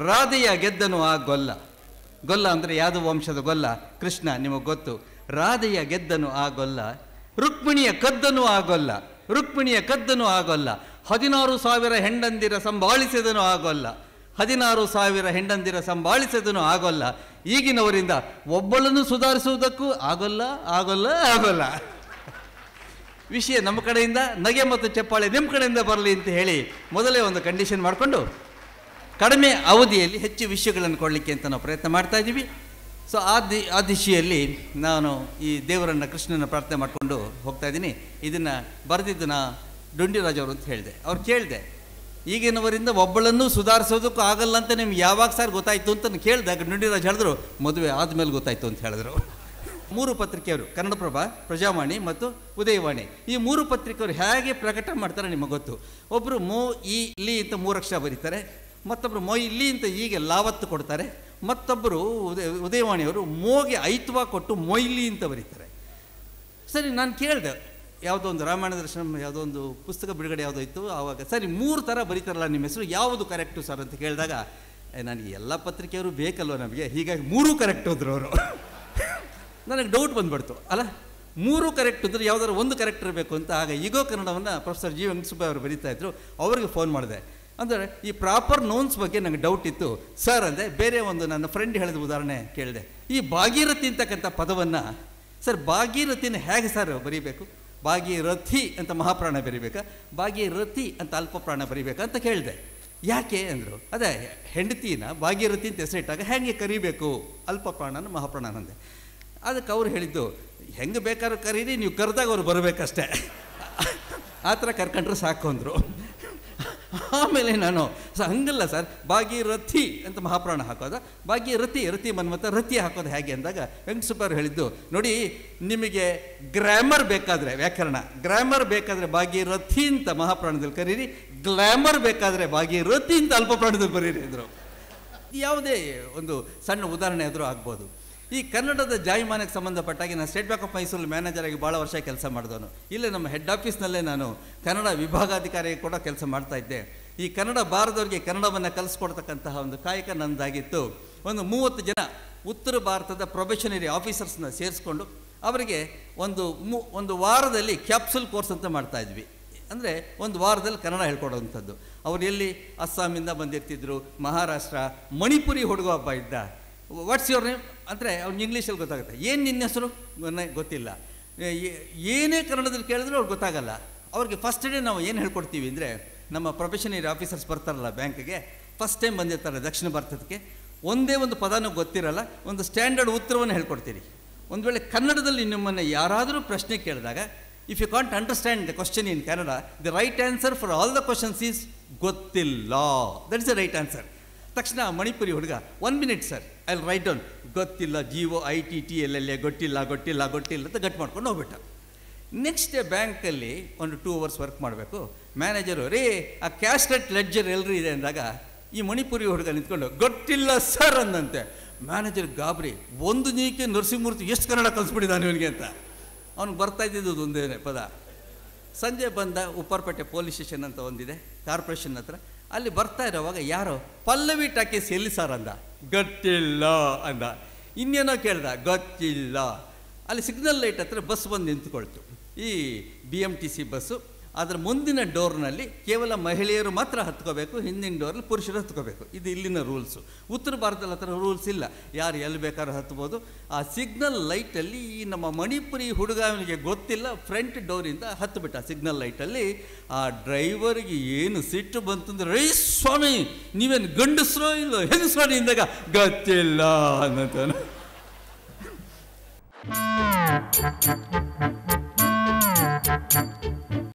ರಾಧೆಯ ಗೆದ್ದನು ಆ ಗೊಲ್ಲ. ಗೊಲ್ಲ ಅಂದರೆ ಯಾದವ ವಂಶದ ಗೊಲ್ಲ ಕೃಷ್ಣ, ನಿಮಗೆ ಗೊತ್ತು. ರಾಧೆಯ ಗೆದ್ದನು ಆ ಗೊಲ್ಲ, ರುಕ್ಮಿಣಿಯ ಕದ್ದನು ಆ ಗೊಲ್ಲ, ರುಕ್ಮಿಣಿಯ ಕದ್ದನು ಆ ಗೊಲ್ಲ. 16,000 ಹೆಂಡಂದಿರ ಸಂಭಾಳಿಸಿದನು ಆ ಗೊಲ್ಲ, 16,000 ಹೆಂಡಂದಿರ ಸಂಭಾಳಿಸಿದನು ಆಗೋಲ್ಲ. ಈಗಿನವರಿಂದ ಒಬ್ಬಳನ್ನು ಸುಧಾರಿಸುವುದಕ್ಕೂ ಆಗೋಲ್ಲ ಆಗೋಲ್ಲ ಆಗೋಲ್ಲ. ವಿಷಯ ನಮ್ಮ ಕಡೆಯಿಂದ ನಗೆ ಮತ್ತು ಚಪ್ಪಾಳೆ ನಿಮ್ಮ ಕಡೆಯಿಂದ ಬರಲಿ ಅಂತ ಹೇಳಿ ಮೊದಲೇ ಒಂದು ಕಂಡೀಷನ್ ಮಾಡಿಕೊಂಡು ಕಡಿಮೆ ಅವಧಿಯಲ್ಲಿ ಹೆಚ್ಚು ವಿಷಯಗಳನ್ನು ಕೊಡಲಿಕ್ಕೆ ಅಂತ ನಾವು ಪ್ರಯತ್ನ ಮಾಡ್ತಾ ಇದ್ದೀವಿ. ಸೊ ಆ ದಿಶೆಯಲ್ಲಿ ನಾನು ಈ ದೇವರನ್ನು ಕೃಷ್ಣನ ಪ್ರಾರ್ಥನೆ ಮಾಡಿಕೊಂಡು ಹೋಗ್ತಾ ಇದ್ದೀನಿ. ಇದನ್ನು ಬರೆದಿದ್ದು ನಾ ಡುಂಡಿರಾಜ್ ಅವರು ಅಂತ ಹೇಳಿದೆ. ಅವ್ರು ಕೇಳಿದೆ, ಈಗಿನವರಿಂದ ಒಬ್ಬಳನ್ನು ಸುಧಾರಿಸೋದಕ್ಕೂ ಆಗಲ್ಲ ಅಂತ ನಿಮ್ಗೆ ಯಾವಾಗ ಸರ್ ಗೊತ್ತಾಯಿತು ಅಂತ ಕೇಳಿದಾಗ ಡುಂಡಿರಾಜ್ ಹೇಳಿದ್ರು, ಮದುವೆ ಆದಮೇಲೆ ಗೊತ್ತಾಯಿತು ಅಂತ ಹೇಳಿದ್ರು. 3 ಪತ್ರಿಕೆಯವರು, ಕನ್ನಡಪ್ರಭ, ಪ್ರಜಾವಾಣಿ ಮತ್ತು ಉದಯವಾಣಿ, ಈ 3 ಪತ್ರಿಕೆಯವರು ಹೇಗೆ ಪ್ರಕಟ ಮಾಡ್ತಾರೆ ನಿಮಗೆ ಗೊತ್ತು. ಒಬ್ಬರು ಮೋ ಇ ಲಿ ಅಂತ 3 ಅಕ್ಷರ ಬರೀತಾರೆ, ಮತ್ತೊಬ್ಬರು ಮೊಯ್ಲಿ ಅಂತ ಹೀಗೆ ಲಾವತ್ತು ಕೊಡ್ತಾರೆ, ಮತ್ತೊಬ್ಬರು ಉದಯವಾಣಿಯವರು ಮೋಗೆ ಐತ್ವ ಕೊಟ್ಟು ಮೊಯ್ಲಿ ಅಂತ ಬರೀತಾರೆ. ಸರಿ, ನಾನು ಕೇಳಿದೆ, ಯಾವುದೋ ಒಂದು ರಾಮಾಯಣ ದರ್ಶನ ಯಾವುದೋ ಒಂದು ಪುಸ್ತಕ ಬಿಡುಗಡೆ ಯಾವುದೋ ಇತ್ತು, ಆವಾಗ ಸರಿ 3 ಥರ ಬರೀತಾರಲ್ಲ ನಿಮ್ಮ ಹೆಸರು, ಯಾವುದು ಕರೆಕ್ಟು ಸರ್ ಅಂತ ಕೇಳಿದಾಗ ನನಗೆ ಎಲ್ಲ ಪತ್ರಿಕೆಯವರು ಬೇಕಲ್ವ ನಮಗೆ, ಹೀಗಾಗಿ 3 ಕರೆಕ್ಟ್ ಹೋದ್ರು ಅವರು. ನನಗೆ ಡೌಟ್ ಬಂದುಬಿಡ್ತು, ಅಲ್ಲ 3 ಕರೆಕ್ಟ್ ಅಂದರೆ ಯಾವುದಾದ್ರು ಒಂದು ಕರೆಕ್ಟ್ ಇರಬೇಕು ಅಂತ. ಆಗ ಈಗೋ ಕನ್ನಡವನ್ನು ಪ್ರೊಫೆಸರ್ ಜಿ ವೆಂಕಟಸುಬ್ಬಯ್ಯ ಅವರು ಬರೀತಾ ಇದ್ರು, ಅವರಿಗೆ ಫೋನ್ ಮಾಡಿದೆ. ಅಂದರೆ ಈ ಪ್ರಾಪರ್ ನೋನ್ಸ್ ಬಗ್ಗೆ ನನಗೆ ಡೌಟ್ ಇತ್ತು ಸರ್ ಅಂದೆ. ಬೇರೆ ಒಂದು ನನ್ನ ಫ್ರೆಂಡ್ ಹೇಳಿದ ಉದಾಹರಣೆ ಕೇಳಿದೆ, ಈ ಭಾಗೀರಥಿ ಅಂತಕ್ಕಂಥ ಪದವನ್ನು ಸರ್ ಭಾಗೀರಥಿನ ಹೇಗೆ ಸರ್ ಬರೀಬೇಕು, ಭಾಗೀರಥಿ ಅಂತ ಮಹಾಪ್ರಾಣ ಬರೀಬೇಕಾ, ಭಾಗೀರಥಿ ಅಂತ ಅಲ್ಪಪ್ರಾಣ ಬರೀಬೇಕಾ ಅಂತ ಕೇಳಿದೆ. ಯಾಕೆ ಅಂದರು, ಅದೇ ಹೆಂಡತಿನ ಭಾಗೀರಥಿ ಅಂತ ಹೆಸರಿಟ್ಟಾಗ ಹೇಗೆ ಕರಿಬೇಕು, ಅಲ್ಪಪ್ರಾಣನ ಮಹಾಪ್ರಾಣ ಅಂದೆ. ಅದಕ್ಕೆ ಅವ್ರು ಹೇಳಿದ್ದು, ಹೆಂಗೆ ಬೇಕಾದ್ರೂ ಕರೀರಿ, ನೀವು ಕರೆದಾಗ ಅವ್ರು ಬರಬೇಕಷ್ಟೇ, ಆ ಥರ ಕರ್ಕೊಂಡ್ರೆ ಸಾಕು ಅಂದರು. ಆಮೇಲೆ ನಾನು ಹಂಗಲ್ಲ ಸರ್, ಭಾಗೀರಥಿ ಅಂತ ಮಹಾಪ್ರಾಣ ಹಾಕೋದ, ಭಾಗೀರಥಿ ರತಿ ಮನ್ಮತ ರತಿ ಹಾಕೋದು ಹೇಗೆ ಅಂದಾಗ ವೆಂಕಟಸುಬ್ಬಯ್ಯ ಹೇಳಿದ್ದು, ನೋಡಿ ನಿಮಗೆ ಗ್ರಾಮರ್ ಬೇಕಾದರೆ, ವ್ಯಾಕರಣ ಗ್ರಾಮರ್ ಬೇಕಾದರೆ ಭಾಗೀರಥಿ ಅಂತ ಮಹಾಪ್ರಾಣದಲ್ಲಿ ಕರೀರಿ, ಗ್ಲಾಮರ್ ಬೇಕಾದರೆ ಭಾಗೀರಥಿ ಅಂತ ಅಲ್ಪಪ್ರಾಣದಲ್ಲಿ ಬರೀರಿ ಅಂದರು. ಯಾವುದೇ ಒಂದು ಸಣ್ಣ ಉದಾಹರಣೆ ಆದರೂ ಆಗ್ಬೋದು. ಈ ಕನ್ನಡದ ಜಾಯಮಾನಕ್ಕೆ ಸಂಬಂಧಪಟ್ಟಾಗಿ ನಾನು ಸ್ಟೇಟ್ ಬ್ಯಾಂಕ್ ಆಫ್ ಮೈಸೂರು ಮ್ಯಾನೇಜರಾಗಿ ಭಾಳ ವರ್ಷ ಕೆಲಸ ಮಾಡಿದವನು. ಇಲ್ಲೇ ನಮ್ಮ ಹೆಡ್ ಆಫೀಸ್ನಲ್ಲೇ ನಾನು ಕನ್ನಡ ವಿಭಾಗಾಧಿಕಾರಿ ಕೂಡ ಕೆಲಸ ಮಾಡ್ತಾಯಿದ್ದೆ. ಈ ಕನ್ನಡ ಬಾರದವ್ರಿಗೆ ಕನ್ನಡವನ್ನು ಕಲಿಸ್ಕೊಡ್ತಕ್ಕಂತಹ ಒಂದು ಕಾಯಕ ನನ್ನದಾಗಿತ್ತು. ಒಂದು 30 ಜನ ಉತ್ತರ ಭಾರತದ ಪ್ರೊಬೆಷನರಿ ಆಫೀಸರ್ಸ್ನ ಸೇರಿಸ್ಕೊಂಡು ಅವರಿಗೆ ಒಂದು ವಾರದಲ್ಲಿ ಕ್ಯಾಪ್ಸುಲ್ ಕೋರ್ಸ್ ಅಂತ ಮಾಡ್ತಾಯಿದ್ವಿ. ಅಂದರೆ ಒಂದು ವಾರದಲ್ಲಿ ಕನ್ನಡ ಹೇಳ್ಕೊಡೋವಂಥದ್ದು. ಅವರು ಎಲ್ಲಿ ಅಸ್ಸಾಮಿಂದ ಬಂದಿರ್ತಿದ್ರು, ಮಹಾರಾಷ್ಟ್ರ, ಮಣಿಪುರಿ ಹುಡುಗ ಒಬ್ಬ ಇದ್ದ. ವಾಟ್ಸ್ ಯುವರ್ ನೇಮ್ ಅಂದರೆ ಅವ್ನಿಗೆ ಇಂಗ್ಲೀಷಲ್ಲಿ ಗೊತ್ತಾಗುತ್ತೆ. ಏನು ನಿನ್ನ ಹೆಸರು ಗೊತ್ತಿಲ್ಲ. ಏನೇ ಕನ್ನಡದಲ್ಲಿ ಕೇಳಿದ್ರು ಅವ್ರಿಗೆ ಗೊತ್ತಾಗಲ್ಲ. ಅವ್ರಿಗೆ ಫಸ್ಟ್ ಡೇ ನಾವು ಏನು ಹೇಳ್ಕೊಡ್ತೀವಿ ಅಂದರೆ, ನಮ್ಮ ಪ್ರೊಫೆಷನರಿ ಆಫೀಸರ್ಸ್ ಬರ್ತಾರಲ್ಲ ಬ್ಯಾಂಕಿಗೆ, ಫಸ್ಟ್ ಟೈಮ್ ಬಂದಿರ್ತಾರೆ ದಕ್ಷಿಣ ಭಾರತಕ್ಕೆ, ಒಂದೇ ಒಂದು ಪದನೂ ಗೊತ್ತಿರಲ್ಲ, ಒಂದು ಸ್ಟ್ಯಾಂಡರ್ಡ್ ಉತ್ತರವನ್ನು ಹೇಳ್ಕೊಡ್ತೀರಿ. ಒಂದು ವೇಳೆ ಕನ್ನಡದಲ್ಲಿ ನಿಮ್ಮನ್ನು ಯಾರಾದರೂ ಪ್ರಶ್ನೆ ಕೇಳಿದಾಗ, if you can't understand the question in Kannada, the right answer for all the questions is ಗೊತ್ತಿಲ್ಲ. That is the right answer. ತಕ್ಷಣ ಮಣಿಪುರಿ ಹುಡುಗ 1 minute sir, I will write down, ಗೊತ್ತಿಲ್ಲ, GOITTLLA, ಗೊತ್ತಿಲ್ಲ ಗೊತ್ತಿಲ್ಲ ಗೊತ್ತಿಲ್ಲ ಅಂತ ಗಟ್ ಮಾಡ್ಕೊಂಡು ಹೋಗ್ಬಿಟ್ಟ. ನೆಕ್ಸ್ಟ್ ಡೇ ಬ್ಯಾಂಕಲ್ಲಿ ಒಂದು 2 hours ವರ್ಕ್ ಮಾಡಬೇಕು. ಮ್ಯಾನೇಜರು, ರೇ ಆ ಕ್ಯಾಶ್ಲೆಟ್ ಲೆಡ್ಜರ್ ಎಲ್ಲರೂ ಇದೆ ಅಂದಾಗ ಈ ಮಣಿಪುರಿ ಹುಡುಗ ನಿಂತ್ಕೊಂಡು ಗೊತ್ತಿಲ್ಲ ಸರ್ ಅಂದಂತೆ. ಮ್ಯಾನೇಜರ್ ಗಾಬರಿ, ಒಂದು ನೀಕೆ ನರಸಿಂಹಮೂರ್ತಿ ಎಷ್ಟು ಕನ್ನಡ ಕಲಿಸ್ಬಿಟ್ಟಿದ್ದಾನೆ ಇವನಿಗೆ ಅಂತ. ಅವ್ನಿಗೆ ಬರ್ತಾ ಇದ್ದಿದ್ದು ಒಂದೇ ಪದ. ಸಂಜೆ ಬಂದ ಉಪ್ಪರ್ಪೇಟೆ ಪೊಲೀಸ್ ಸ್ಟೇಷನ್ ಅಂತ ಒಂದಿದೆ ಕಾರ್ಪೊರೇಷನ್ ಹತ್ರ, ಅಲ್ಲಿ ಬರ್ತಾ ಇರೋವಾಗ ಯಾರೋ ಪಲ್ಲವಿ ಟಾಕೀಸ್ ಎಲ್ಲಿ ಸರ್ ಅಂದ, ಗೊತ್ತಿಲ್ಲ ಅಂದ. ಇನ್ನೇನೋ ಕೇಳ್ದ, ಗೊತ್ತಿಲ್ಲ. ಅಲ್ಲಿ ಸಿಗ್ನಲ್ ಲೈಟ್ ಹತ್ರ ಬಸ್ ಬಂದು ನಿಂತ್ಕೊಳ್ತು, ಈ BMTC ಬಸ್ಸು. ಅದರ ಮುಂದಿನ ಡೋರ್ನಲ್ಲಿ ಕೇವಲ ಮಹಿಳೆಯರು ಮಾತ್ರ ಹತ್ಕೋಬೇಕು, ಹಿಂದಿನ ಡೋರಲ್ಲಿ ಪುರುಷರು ಹತ್ಕೋಬೇಕು. ಇದು ಇಲ್ಲಿನ ರೂಲ್ಸು. ಉತ್ತರ ಭಾರತದಲ್ಲಿ ಹತ್ರ ರೂಲ್ಸ್ ಇಲ್ಲ, ಯಾರು ಎಲ್ಲಿ ಬೇಕಾದ್ರೂ ಹತ್ಬೋದು. ಆ ಸಿಗ್ನಲ್ ಲೈಟಲ್ಲಿ ಈ ನಮ್ಮ ಮಣಿಪುರಿ ಹುಡುಗ ಅವನಿಗೆ ಗೊತ್ತಿಲ್ಲ, ಫ್ರಂಟ್ ಡೋರಿಂದ ಹತ್ತುಬಿಟ್ಟ ಸಿಗ್ನಲ್ ಲೈಟಲ್ಲಿ. ಆ ಡ್ರೈವರ್ಗೆ ಏನು ಸಿಟ್ಟು ಬಂತಂದ್ರೆ, ರೈ ಸ್ವಾಮಿ ನೀವೇನು ಗಂಡಸ್ರೋ ಇಲ್ಲ ಹೆಂಗಸ್ರೋ ಇಂದಾಗ ಗೊತ್ತಿಲ್ಲ ಅನ್ನತಾನ.